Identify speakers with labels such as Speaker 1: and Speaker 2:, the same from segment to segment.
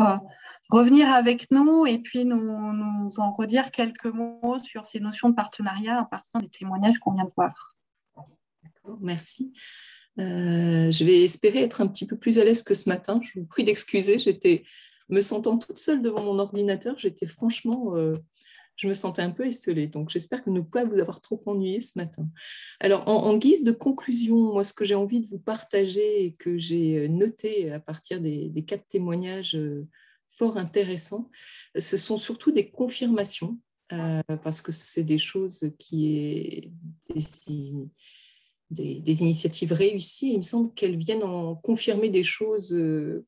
Speaker 1: euh, revenir avec nous et puis nous en redire quelques mots sur ces notions de partenariat à partir des témoignages qu'on vient de voir.
Speaker 2: Merci. Je vais espérer être un petit peu plus à l'aise que ce matin. Je vous prie d'excuser. Me sentant toute seule devant mon ordinateur, je me sentais un peu esseulée. Donc, j'espère que ne pas vous avoir trop ennuyé ce matin. Alors, en guise de conclusion, moi, ce que j'ai envie de vous partager et que j'ai noté à partir des 4 témoignages fort intéressants, ce sont surtout des confirmations, parce que c'est des choses des initiatives réussies. Il me semble qu'elles viennent en confirmer des choses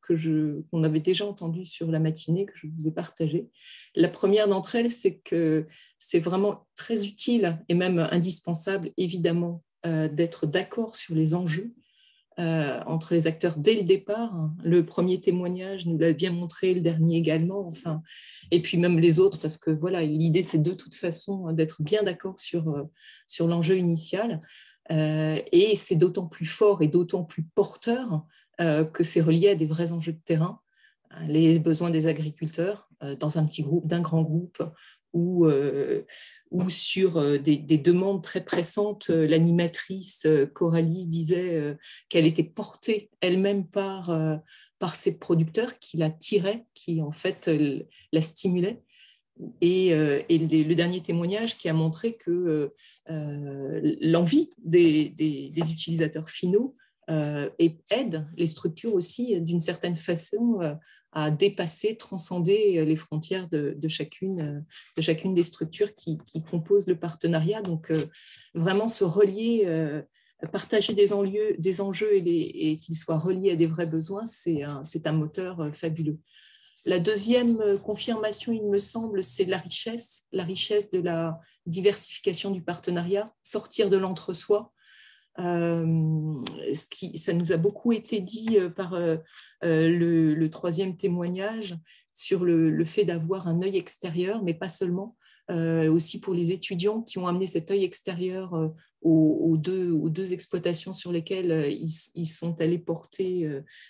Speaker 2: qu'on avait déjà entendues sur la matinée, que je vous ai partagées. La première d'entre elles, c'est que c'est vraiment très utile et même indispensable, évidemment, d'être d'accord sur les enjeux entre les acteurs dès le départ. Le premier témoignage nous l'a bien montré, le dernier également, enfin, et puis même les autres, parce que voilà, l'idée, c'est de toute façon d'être bien d'accord sur l'enjeu initial. Et c'est d'autant plus fort et d'autant plus porteur que c'est relié à des vrais enjeux de terrain, les besoins des agriculteurs dans un petit groupe, d'un grand groupe, ou sur des demandes très pressantes. L'animatrice Coralie disait qu'elle était portée elle-même par ses producteurs qui la tiraient, qui en fait la stimulaient. Et le dernier témoignage qui a montré que l'envie des utilisateurs finaux aide les structures aussi d'une certaine façon à dépasser, transcender les frontières de chacune des structures qui composent le partenariat. Donc vraiment se relier, partager des enjeux et qu'ils soient reliés à des vrais besoins, c'est un moteur fabuleux. La deuxième confirmation, il me semble, c'est la richesse de la diversification du partenariat, sortir de l'entre-soi. Ça nous a beaucoup été dit par le troisième témoignage sur le fait d'avoir un œil extérieur, mais pas seulement, aussi pour les étudiants qui ont amené cet œil extérieur aux deux exploitations sur lesquelles ils sont allés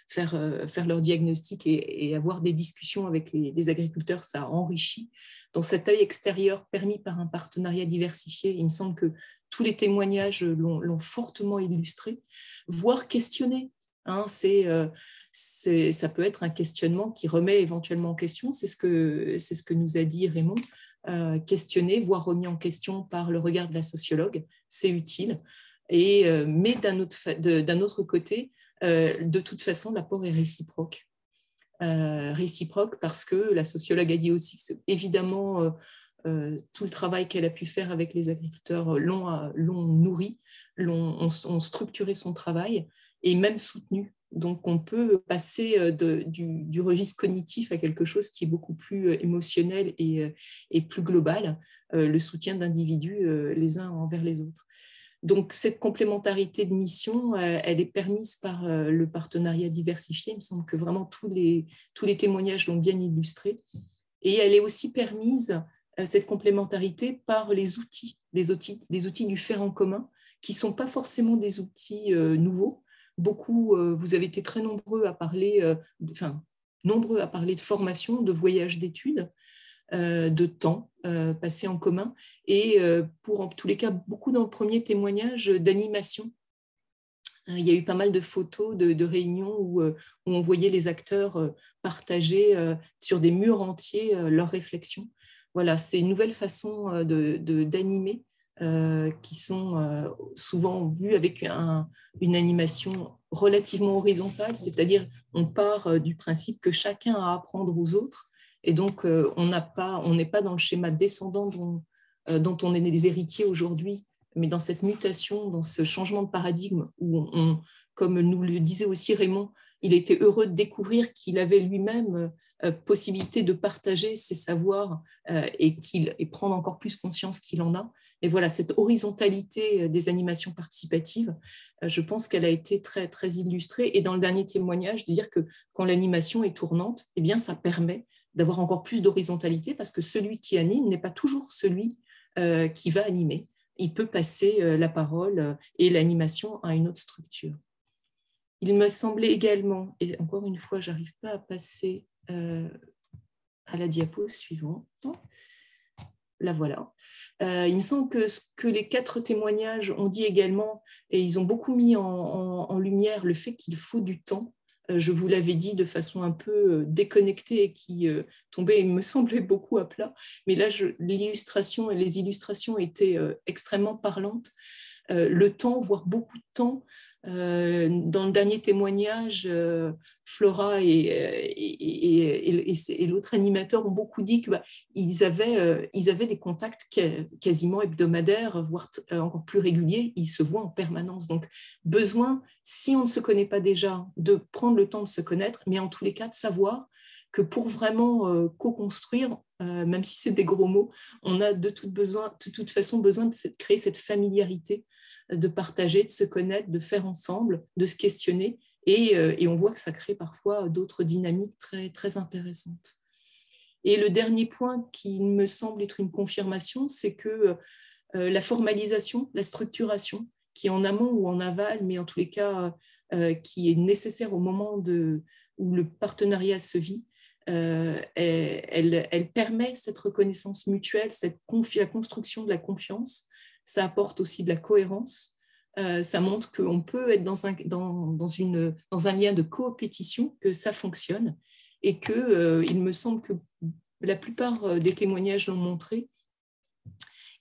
Speaker 2: faire leur diagnostic et avoir des discussions avec les agriculteurs, ça a enrichi. Donc cet œil extérieur permis par un partenariat diversifié, il me semble que tous les témoignages l'ont fortement illustré, voire questionné. Hein, ça peut être un questionnement qui remet éventuellement en question, c'est ce que nous a dit Raymond, questionné, voire remis en question par le regard de la sociologue, c'est utile. Mais d'un autre côté, de toute façon, l'apport est réciproque. Réciproque parce que la sociologue a dit aussi que évidemment tout le travail qu'elle a pu faire avec les agriculteurs l'ont nourri, ont structuré son travail et même soutenu. Donc, on peut passer du registre cognitif à quelque chose qui est beaucoup plus émotionnel et plus global, le soutien d'individus les uns envers les autres. Donc, cette complémentarité de mission, elle est permise par le partenariat diversifié. Il me semble que vraiment tous les témoignages l'ont bien illustré. Et elle est aussi permise, cette complémentarité, par les outils du faire en commun, qui ne sont pas forcément des outils nouveaux. Beaucoup, vous avez été très nombreux à parler de formation, de voyage d'études, de temps passé en commun, et pour en tous les cas, beaucoup dans le premier témoignage d'animation. Il y a eu pas mal de photos de réunions où on voyait les acteurs partager sur des murs entiers leurs réflexions. Voilà, c'est une nouvelle façon d'animer qui sont souvent vues avec une animation relativement horizontale, c'est-à-dire on part du principe que chacun a à apprendre aux autres, et donc on n'est pas dans le schéma descendant dont on est des héritiers aujourd'hui, mais dans cette mutation, dans ce changement de paradigme où comme nous le disait aussi Raymond, il était heureux de découvrir qu'il avait lui-même possibilité de partager ses savoirs et prendre encore plus conscience qu'il en a. Et voilà, cette horizontalité des animations participatives, je pense qu'elle a été très, très illustrée. Et dans le dernier témoignage, de dire que quand l'animation est tournante, eh bien, ça permet d'avoir encore plus d'horizontalité parce que celui qui anime n'est pas toujours celui qui va animer. Il peut passer la parole et l'animation à une autre structure. Il me semblait également, et encore une fois, je n'arrive pas à passer à la diapo suivante. La voilà. Il me semble que ce que les 4 témoignages ont dit également, et ils ont beaucoup mis en lumière le fait qu'il faut du temps. Je vous l'avais dit de façon un peu déconnectée et qui tombait, il me semblait, beaucoup à plat. Mais là, l'illustration et les illustrations étaient extrêmement parlantes. Le temps, voire beaucoup de temps. Dans le dernier témoignage, Flora et l'autre animateur ont beaucoup dit qu'ils avaient des contacts quasiment hebdomadaires, voire encore plus réguliers. Ils se voient en permanence. Donc, besoin, si on ne se connaît pas déjà, de prendre le temps de se connaître, mais en tous les cas, de savoir que pour vraiment co-construire, même si c'est des gros mots, on a de toute façon besoin de créer cette familiarité, de partager, de se connaître, de faire ensemble, de se questionner. Et on voit que ça crée parfois d'autres dynamiques très, très intéressantes. Et le dernier point qui me semble être une confirmation, c'est que la formalisation, la structuration, qui est en amont ou en aval, mais en tous les cas qui est nécessaire au moment où le partenariat se vit, elle permet cette reconnaissance mutuelle, la construction de la confiance. Ça apporte aussi de la cohérence. Ça montre qu'on peut être dans un lien de coopétition, que ça fonctionne, et qu'il me semble que la plupart des témoignages l'ont montré.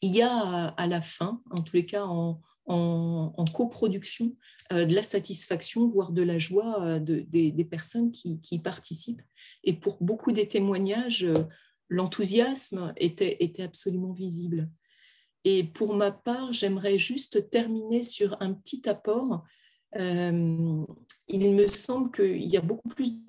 Speaker 2: Il y a à la fin, en tous les cas en coproduction, de la satisfaction, voire de la joie des personnes qui participent. Et pour beaucoup des témoignages, l'enthousiasme était absolument visible. Et pour ma part, j'aimerais juste terminer sur un petit apport. Il me semble qu'il y a beaucoup plus de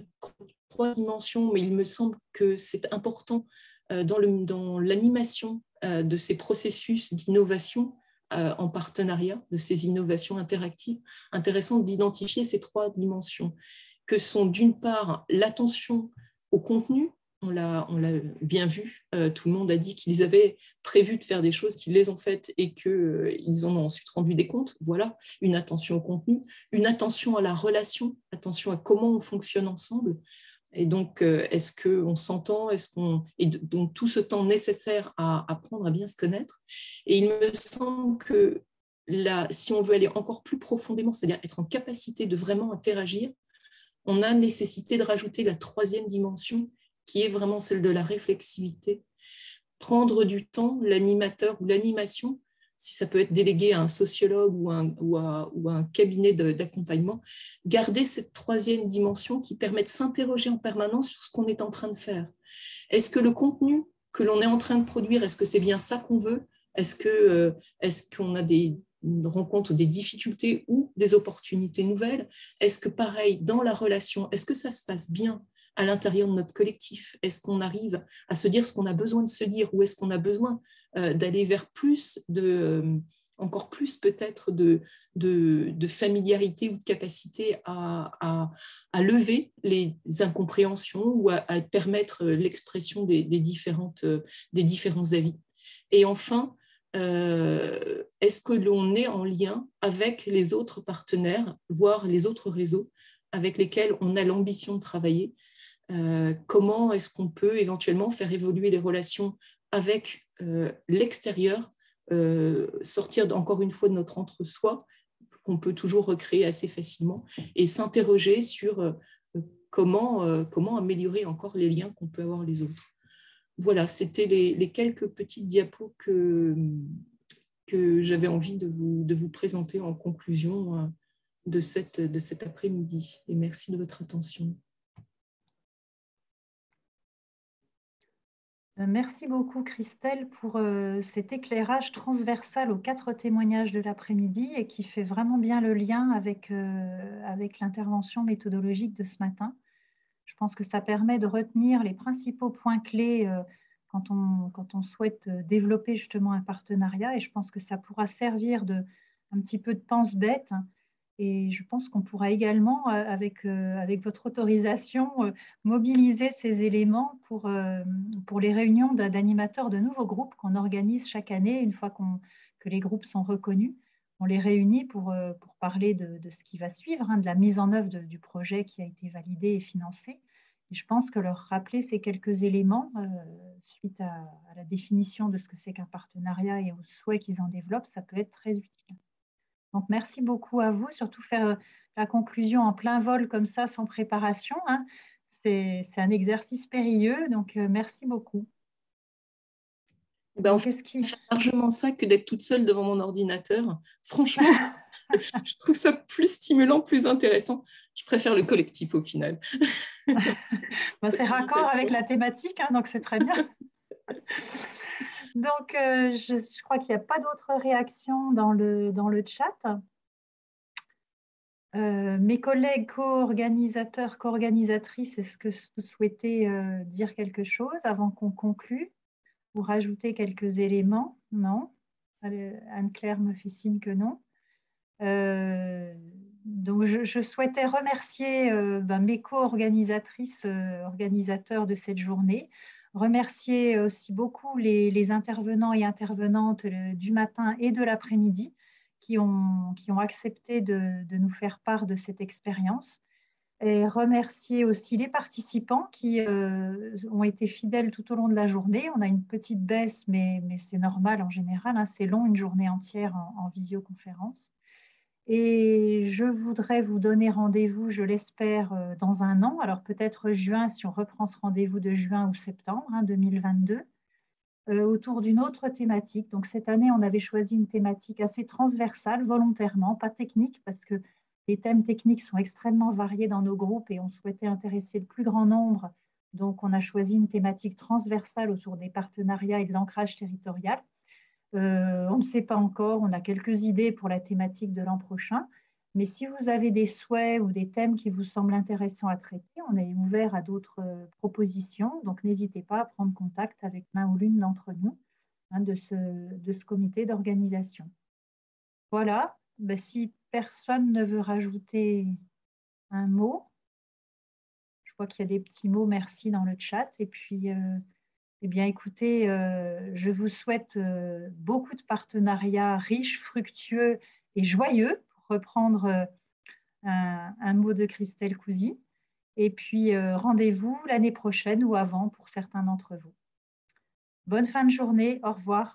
Speaker 2: 3 dimensions, mais il me semble que c'est important dans l'animation de ces processus d'innovation en partenariat, de ces innovations interactives, intéressant d'identifier ces 3 dimensions, que sont d'une part l'attention au contenu. On l'a bien vu, tout le monde a dit qu'ils avaient prévu de faire des choses, qu'ils les ont faites et qu'ils en ont ensuite rendu des comptes. Voilà, une attention au contenu, une attention à la relation, attention à comment on fonctionne ensemble. Et donc, est-ce qu'on s'entend, et donc tout ce temps nécessaire à apprendre à bien se connaître. Et il me semble que là, si on veut aller encore plus profondément, c'est-à-dire être en capacité de vraiment interagir, on a nécessité de rajouter la 3e dimension, qui est vraiment celle de la réflexivité. Prendre du temps, l'animateur ou l'animation, si ça peut être délégué à un sociologue ou à un cabinet d'accompagnement, garder cette 3e dimension qui permet de s'interroger en permanence sur ce qu'on est en train de faire. Est-ce que le contenu que l'on est en train de produire, est-ce que c'est bien ça qu'on veut? Est-ce qu'on a rencontre des difficultés ou des opportunités nouvelles? Est-ce que pareil, dans la relation, est-ce que ça se passe bien à l'intérieur de notre collectif? Est-ce qu'on arrive à se dire ce qu'on a besoin de se dire, ou est-ce qu'on a besoin d'aller vers encore plus peut-être de familiarité ou de capacité à lever les incompréhensions ou à permettre l'expression des différents avis? Et enfin, est-ce que l'on est en lien avec les autres partenaires, voire les autres réseaux avec lesquels on a l'ambition de travailler? Comment est-ce qu'on peut éventuellement faire évoluer les relations avec l'extérieur, sortir encore une fois de notre entre-soi, qu'on peut toujours recréer assez facilement, et s'interroger sur comment améliorer encore les liens qu'on peut avoir les autres. Voilà, c'était les quelques petites diapos que j'avais envie de vous présenter en conclusion de cet après-midi. Et merci de votre attention.
Speaker 3: Merci beaucoup Christelle pour cet éclairage transversal aux 4 témoignages de l'après-midi et qui fait vraiment bien le lien avec l'intervention méthodologique de ce matin. Je pense que ça permet de retenir les principaux points clés quand on souhaite développer justement un partenariat, et je pense que ça pourra servir un petit peu de pense-bête. Et je pense qu'on pourra également, avec votre autorisation, mobiliser ces éléments pour les réunions d'animateurs de nouveaux groupes qu'on organise chaque année. Une fois que les groupes sont reconnus, on les réunit pour parler de ce qui va suivre, de la mise en œuvre du projet qui a été validé et financé. Et je pense que leur rappeler ces quelques éléments, suite à la définition de ce que c'est qu'un partenariat et au souhait qu'ils en développent, ça peut être très utile. Donc, merci beaucoup à vous, surtout faire la conclusion en plein vol comme ça, sans préparation, hein. C'est un exercice périlleux, donc merci beaucoup.
Speaker 2: Ben, en fait, faire largement ça que d'être toute seule devant mon ordinateur. Franchement, je trouve ça plus stimulant, plus intéressant. Je préfère le collectif au final.
Speaker 3: C'est raccord avec la thématique, hein, donc c'est très bien. Donc, je crois qu'il n'y a pas d'autres réactions dans le chat. Mes collègues co-organisateurs, co-organisatrices, est-ce que vous souhaitez dire quelque chose avant qu'on conclue ou rajouter quelques éléments? Non. Anne-Claire me fait signe que non. Donc, je souhaitais remercier mes co-organisatrices, organisateurs de cette journée, remercier aussi beaucoup les intervenants et intervenantes du matin et de l'après-midi qui ont accepté de nous faire part de cette expérience, et remercier aussi les participants qui ont été fidèles tout au long de la journée. On a une petite baisse, mais c'est normal en général, hein, c'est long, une journée entière en visioconférence. Et je voudrais vous donner rendez-vous, je l'espère, dans un an. Alors peut-être juin, si on reprend ce rendez-vous de juin ou septembre 2022, autour d'une autre thématique. Donc cette année, on avait choisi une thématique assez transversale, volontairement, pas technique, parce que les thèmes techniques sont extrêmement variés dans nos groupes et on souhaitait intéresser le plus grand nombre. Donc on a choisi une thématique transversale autour des partenariats et de l'ancrage territorial. On ne sait pas encore, on a quelques idées pour la thématique de l'an prochain, mais si vous avez des souhaits ou des thèmes qui vous semblent intéressants à traiter, on est ouvert à d'autres propositions, donc n'hésitez pas à prendre contact avec l'un ou l'une d'entre nous de ce comité d'organisation. Voilà, si personne ne veut rajouter un mot, je vois qu'il y a des petits mots merci dans le chat, et puis eh bien, écoutez, je vous souhaite beaucoup de partenariats riches, fructueux et joyeux, pour reprendre un mot de Christelle Couzy. Et puis, rendez-vous l'année prochaine ou avant pour certains d'entre vous. Bonne fin de journée, au revoir.